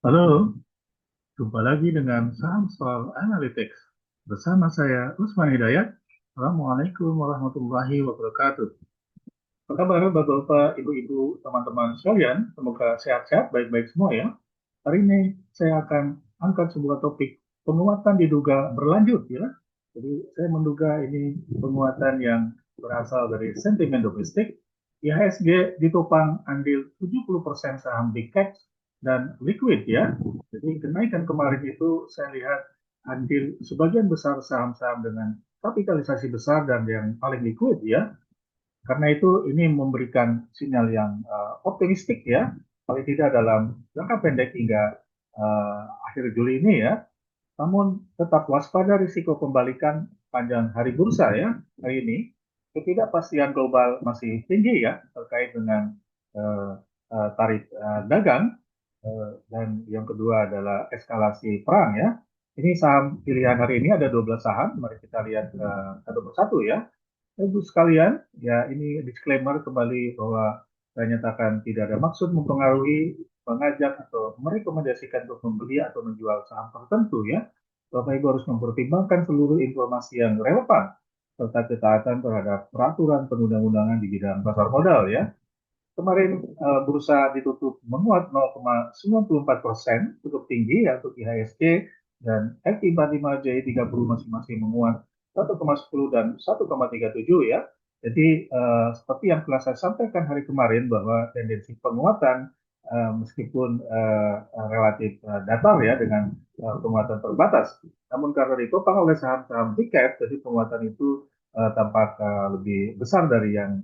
Halo, jumpa lagi dengan Saham Soal Analytics. Bersama saya, Usman Hidayat. Assalamualaikum warahmatullahi wabarakatuh. Apa kabar Bapak-Bapak, Ibu-Ibu, teman-teman sekalian? Semoga sehat-sehat, baik-baik semua ya. Hari ini saya akan angkat sebuah topik penguatan diduga berlanjut ya. Jadi saya menduga ini penguatan yang berasal dari sentimen domestik. IHSG ditopang andil 70% saham big caps dan liquid ya. Jadi kenaikan kemarin itu saya lihat andil sebagian besar saham-saham dengan kapitalisasi besar dan yang paling liquid ya. Karena itu ini memberikan sinyal yang optimistik ya, paling tidak dalam jangka pendek hingga akhir Juli ini ya. Namun tetap waspada risiko pembalikan panjang hari bursa ya hari ini. Ketidakpastian global masih tinggi ya terkait dengan uh, tarif dagang dan yang kedua adalah eskalasi perang ya. Ini saham pilihan hari ini ada 12 saham. Mari kita lihat satu persatu ya. Ibu sekalian, ya ini disclaimer kembali bahwa saya nyatakan tidak ada maksud mempengaruhi, mengajak atau merekomendasikan untuk membeli atau menjual saham tertentu ya. Bapak Ibu harus mempertimbangkan seluruh informasi yang relevan serta ketaatan terhadap peraturan perundang-undangan di bidang pasar modal ya. Kemarin bursa ditutup menguat 0,94%, cukup tinggi ya untuk IHSG dan FT45J30 masing-masing menguat 1,10 dan 1,37 ya. Jadi seperti yang telah saya sampaikan hari kemarin bahwa tendensi penguatan meskipun relatif datar ya dengan penguatan terbatas. Namun karena ditopang oleh saham-saham big cap, jadi penguatan itu tampak lebih besar dari yang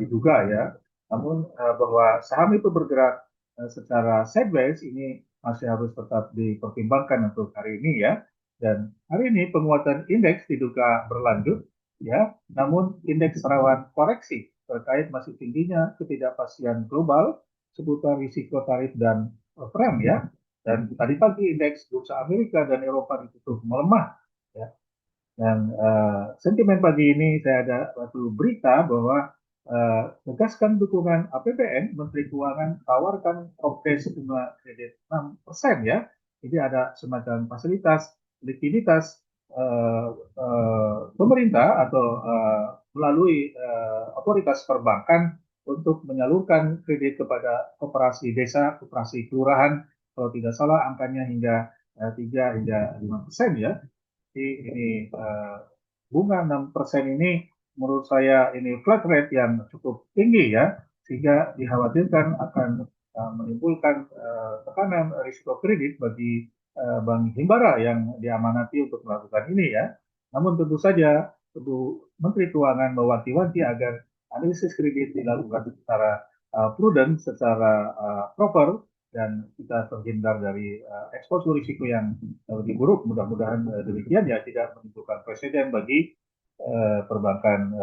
diduga ya. Namun bahwa saham itu bergerak secara sideways ini masih harus tetap dipertimbangkan untuk hari ini ya. Dan hari ini penguatan indeks diduga berlanjut ya, namun indeks rawan koreksi terkait masih tingginya ketidakpastian global seputar risiko tarif dan perang ya. Dan tadi pagi indeks bursa Amerika dan Eropa ditutup melemah ya. Dan sentimen pagi ini saya ada satu berita bahwa tegaskan dukungan APBN, Menteri Keuangan tawarkan progres bunga kredit 6% ya. Jadi ada semacam fasilitas likuiditas pemerintah atau melalui otoritas perbankan untuk menyalurkan kredit kepada koperasi desa, koperasi kelurahan, kalau tidak salah angkanya hingga 3 hingga 5% ya. Jadi ini bunga 6% ini menurut saya ini flat rate yang cukup tinggi ya, sehingga dikhawatirkan akan menimbulkan tekanan risiko kredit bagi Bank Himbara yang diamanati untuk melakukan ini ya. Namun tentu saja Menteri Keuangan mewanti-wanti agar analisis kredit dilakukan secara prudent, secara proper, dan kita terhindar dari eksposur risiko yang lebih buruk. Mudah-mudahan demikian ya, tidak menimbulkan presiden bagi perbankan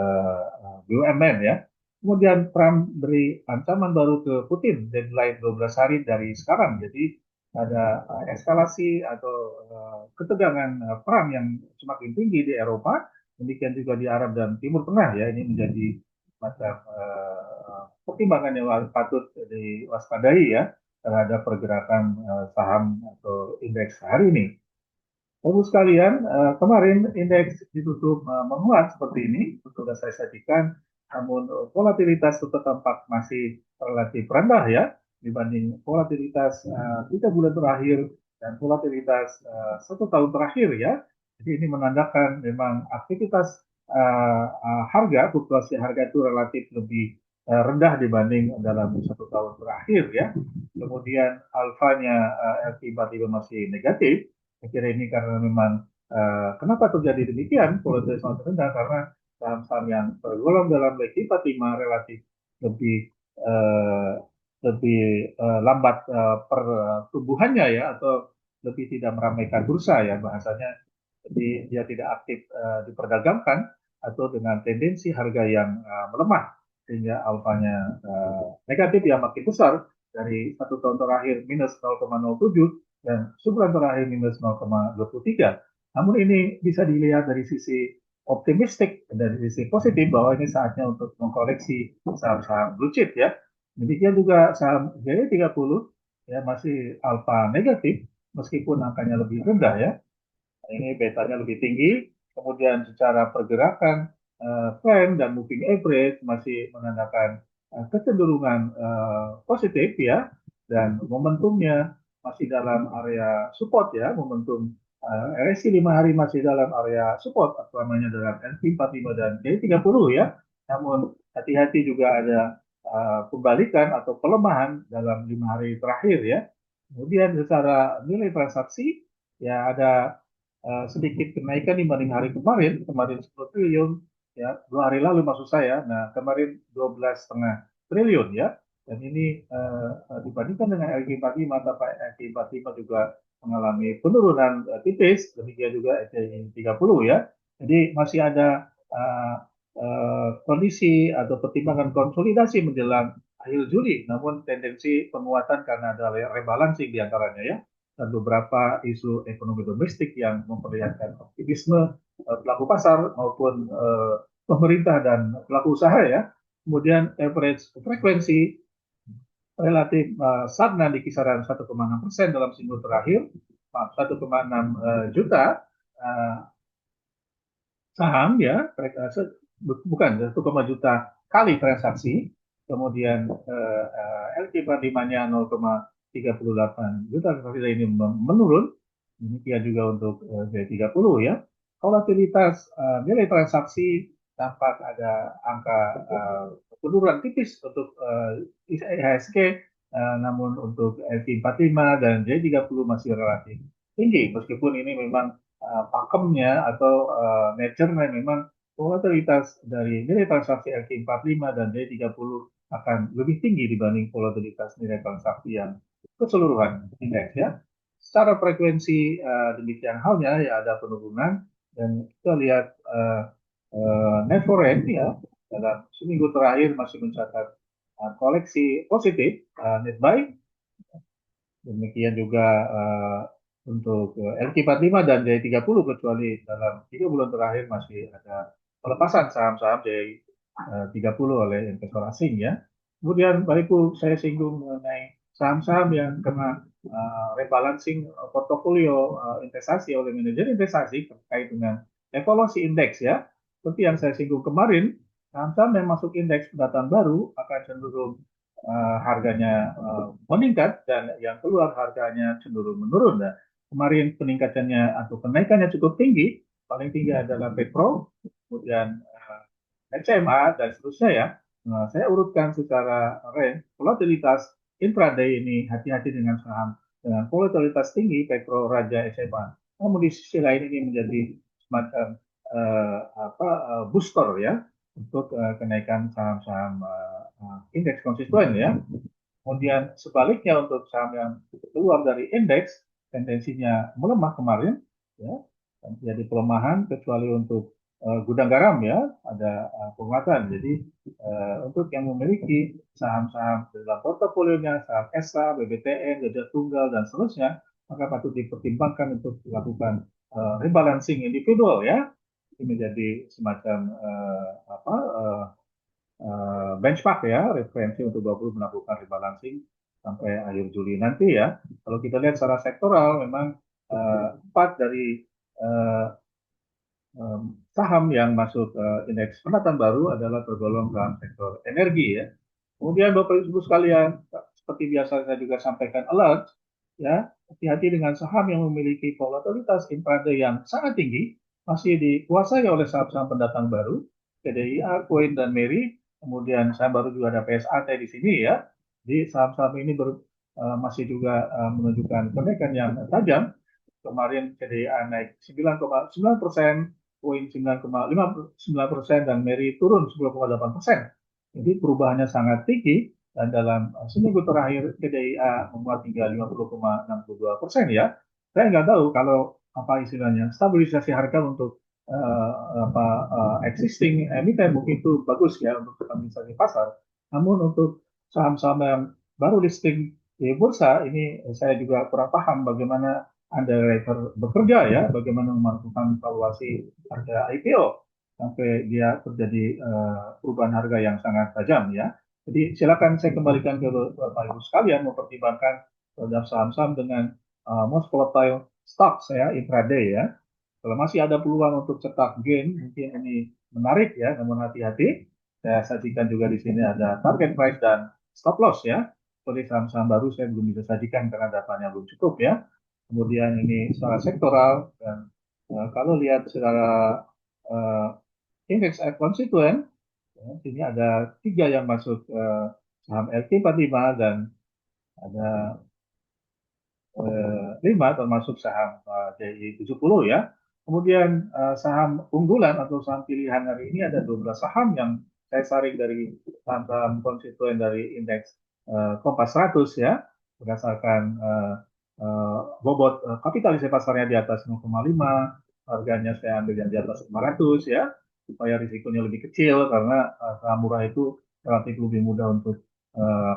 BUMN ya. Kemudian Trump beri ancaman baru ke Putin, deadline 12 hari dari sekarang. Jadi ada eskalasi atau ketegangan perang yang semakin tinggi di Eropa, demikian juga di Arab dan Timur Tengah ya. Ini menjadi macam pertimbangan yang patut diwaspadai ya terhadap pergerakan saham atau indeks hari ini. Bapak sekalian, kemarin indeks ditutup menguat seperti ini, sudah saya sajikan, namun volatilitas tetap tampak masih relatif rendah ya dibanding volatilitas 3 bulan terakhir dan volatilitas 1 tahun terakhir ya. Jadi ini menandakan memang aktivitas harga, fluktuasi harga itu relatif lebih rendah dibanding dalam 1 tahun terakhir ya. Kemudian alfanya LT45 masih negatif. Saya kira ini karena memang kenapa terjadi demikian volatilitas sangat rendah karena saham-saham yang tergolong dalam level 45 relatif lebih uh, lambat pertumbuhannya ya atau lebih tidak meramaikan bursa ya bahasanya, jadi dia tidak aktif diperdagangkan atau dengan tendensi harga yang melemah sehingga alfanya negatif yang makin besar dari 1 tahun terakhir minus 0,07 dan sebulan terakhir minus 0,23. Namun ini bisa dilihat dari sisi optimistik, dari sisi positif bahwa ini saatnya untuk mengkoleksi saham-saham blue chip ya. Demikian juga saham GE30 ya masih alfa negatif meskipun angkanya lebih rendah ya. Ini betanya lebih tinggi. Kemudian secara pergerakan trend dan moving average masih menandakan kecenderungan positif ya, dan momentumnya masih dalam area support ya, momentum RSI 5 hari masih dalam area support, utamanya dalam LQ45 dan J30 ya. Namun hati-hati juga ada pembalikan atau pelemahan dalam 5 hari terakhir ya. Kemudian secara nilai transaksi ya ada sedikit kenaikan dibanding hari kemarin, 10 triliun, ya 2 hari lalu maksud saya. Nah kemarin 12,5 triliun ya, dan ini dibandingkan dengan LQ45, tapi LQ45 juga mengalami penurunan tipis, demikian juga LQ30 ya. Jadi masih ada kondisi atau pertimbangan konsolidasi menjelang akhir Juli, namun tendensi penguatan karena ada rebalancing di antaranya ya, dan beberapa isu ekonomi domestik yang memperlihatkan optimisme pelaku pasar maupun pemerintah dan pelaku usaha ya. Kemudian average frekuensi relatif stagnan di kisaran 1,6% dalam seminggu terakhir, 1,6 juta saham ya, bukan 1,juta kali transaksi, kemudian LQ45-nya 0,38 juta transaksi ini menurun, demikian juga untuk J30 ya. Volatilitas nilai transaksi tampak ada angka penurunan tipis untuk IHSG, namun untuk LQ45 dan J30 masih relatif tinggi, meskipun ini memang pakemnya atau nature-nya memang volatilitas dari nilai transaksi LQ45 dan D30 akan lebih tinggi dibanding volatilitas nilai transaksi yang keseluruhan indeks ya. Secara frekuensi demikian halnya ya, ada penurunan, dan kita lihat net foreign ya dalam seminggu terakhir masih mencatat koleksi positif net buy. Demikian juga untuk LQ45 dan J30, kecuali dalam 3 bulan terakhir masih ada pelepasan saham-saham J30 oleh investor asing ya. Kemudian Bapak Ibu, saya singgung mengenai saham-saham yang kena rebalancing portofolio investasi oleh manajer investasi terkait dengan evaluasi indeks ya. Seperti yang saya singgung kemarin, saham-saham yang masuk indeks pendataan baru akan cenderung harganya meningkat, dan yang keluar harganya cenderung menurun. Nah, kemarin peningkatannya atau kenaikannya cukup tinggi, paling tinggi adalah Petro, kemudian SMA dan seterusnya ya. Nah, saya urutkan secara range volatilitas intraday ini, hati-hati dengan saham dengan volatilitas tinggi, Petro, Raja, SMA. Namun di sisi lain ini menjadi semacam booster ya untuk kenaikan saham-saham indeks konstituen ya. Kemudian sebaliknya untuk saham yang keluar dari indeks, tendensinya melemah kemarin ya, dan terjadi pelemahan, kecuali untuk gudang garam ya, ada penguatan. Jadi untuk yang memiliki saham-saham dalam portofolionya, saham ESA, BBTN, Gajah Tunggal dan seterusnya, maka patut dipertimbangkan untuk dilakukan rebalancing individual ya. Ini menjadi semacam benchmark ya, referensi untuk 20 melakukan rebalancing sampai akhir Juli nanti ya. Kalau kita lihat secara sektoral, memang 4 dari saham yang masuk indeks pendataan baru adalah tergolong dalam sektor energi ya. Kemudian Bapak Ibu sekalian, seperti biasa saya juga sampaikan alert ya, hati-hati dengan saham yang memiliki volatilitas intraday yang sangat tinggi, masih dikuasai oleh saham-saham pendatang baru, PDIA, Coin dan Meri. Kemudian saham baru juga ada PSAT di sini ya. Jadi saham-saham ini masih juga menunjukkan kenaikan yang tajam. Kemarin PDIA naik 9,9%, Coin 9,59%, dan Meri turun 10,8%. Jadi perubahannya sangat tinggi, dan dalam seminggu terakhir PDIA menguat hingga 50,62% ya. Saya nggak tahu kalau apa istilahnya stabilisasi harga untuk existing emiten mungkin itu bagus ya untuk stabilisasi pasar. Namun untuk saham-saham yang baru listing di bursa ini, saya juga kurang paham bagaimana underwriter bekerja ya, bagaimana melakukan valuasi harga IPO sampai dia terjadi perubahan harga yang sangat tajam ya. Jadi silakan saya kembalikan ke Bapak Ibu sekalian mempertimbangkan terhadap saham-saham dengan most volatile stocks ya intraday ya. Kalau masih ada peluang untuk cetak gain, mungkin ini menarik ya, namun hati-hati. Saya sajikan juga di sini ada target price dan stop loss ya. Seperti saham-saham baru saya belum bisa sajikan karena datanya belum cukup ya. Kemudian ini secara sektoral dan kalau lihat secara uh, indeks konstituen, ya, sini ada 3 yang masuk saham LQ45 dan ada 5 termasuk saham DI 70 ya. Kemudian saham unggulan atau saham pilihan hari ini ada 12 saham yang saya saring dari saham-saham konstituen dari indeks Kompas 100 ya, berdasarkan bobot kapitalisasi pasarnya di atas 0,5, harganya saya ambil yang di atas 500 ya, supaya risikonya lebih kecil karena saham murah itu relatif lebih mudah untuk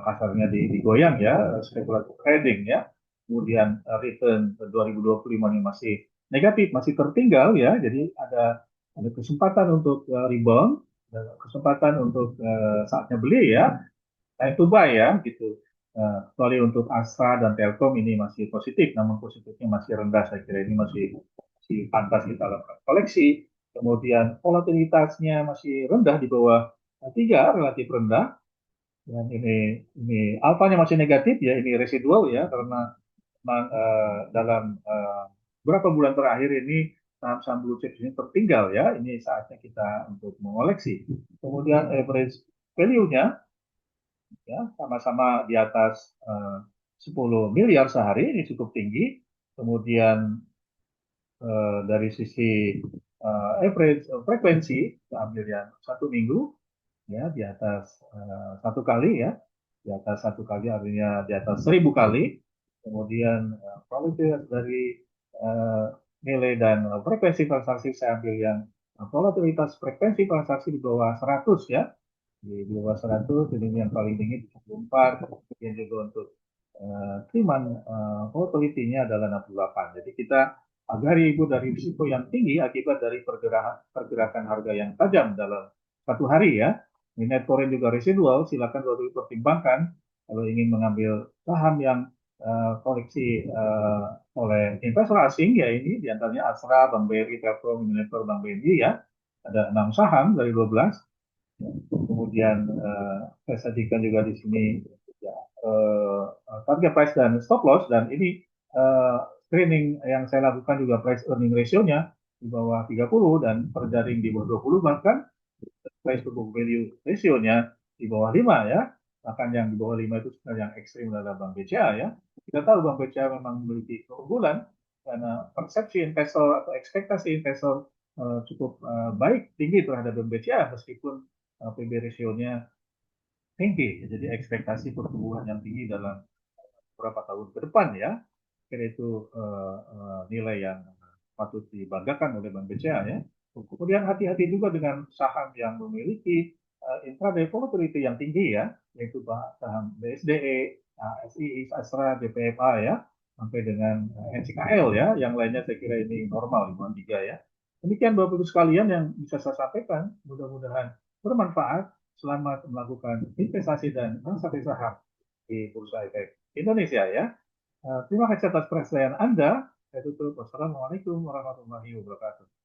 kasarnya digoyang ya, spekulatif trading ya. Kemudian return 2025 ini masih negatif, masih tertinggal ya. Jadi ada kesempatan untuk rebound, ada kesempatan untuk saatnya beli ya, time to buy ya gitu. Kecuali untuk Astra dan Telkom ini masih positif, namun positifnya masih rendah. Saya kira ini masih pantas kita lakukan koleksi. Kemudian volatilitasnya masih rendah di bawah 3, relatif rendah. Dan ini alfanya masih negatif ya, ini residual ya karena memang dalam beberapa bulan terakhir ini saham-saham blue chip ini tertinggal ya. Ini saatnya kita untuk mengoleksi. Kemudian average value-nya ya sama-sama di atas 10 miliar sehari, ini cukup tinggi. Kemudian dari sisi average frekuensi, kita ambil yang 1 minggu ya di atas 1 kali ya, di atas 1 kali artinya di atas 1000 kali. Kemudian kualitas dari nilai dan frekuensi transaksi saya ambil yang volatilitas frekuensi transaksi di bawah 100 ya, di bawah 100 ini yang paling tinggi 74, kemudian juga untuk Triman volatility-nya adalah 68. Jadi kita agar ibu dari risiko yang tinggi akibat dari pergerakan harga yang tajam dalam 1 hari ya. Ini net foreign juga residual, silakan baru pertimbangkan kalau ingin mengambil saham yang koleksi oleh investor asing ya, ini diantaranya Astra, Bank BRI, Telkom, Unilever, Bank BNI ya. Ada 6 saham dari 12. Kemudian saya sajikan juga di sini ya, target price dan stop loss, dan ini screening yang saya lakukan juga price earning ratio-nya di bawah 30 dan per jaring di bawah 20, bahkan price to book value ratio-nya di bawah 5 ya. Bahkan yang di bawah 5 itu yang ekstrim adalah Bank BCA ya. Kita tahu Bank BCA memang memiliki keunggulan karena persepsi investor atau ekspektasi investor cukup baik, tinggi terhadap Bank BCA meskipun PB ratio-nya tinggi. Jadi ekspektasi pertumbuhan yang tinggi dalam beberapa tahun ke depan ya. Kira itu nilai yang patut dibanggakan oleh Bank BCA ya. Kemudian hati-hati juga dengan saham yang memiliki intraday volatility yang tinggi ya, yaitu saham BSDE, SII, Astra, DPFA ya, sampai dengan NCKL ya. Yang lainnya saya kira ini normal, 53 ya. Demikian Bapak Ibu sekalian yang bisa saya sampaikan. Mudah-mudahan bermanfaat. Selamat melakukan investasi dan transaksi saham di Bursa Efek Indonesia ya. Terima kasih atas perhatian Anda. Saya tutup. Wassalamualaikum warahmatullahi wabarakatuh.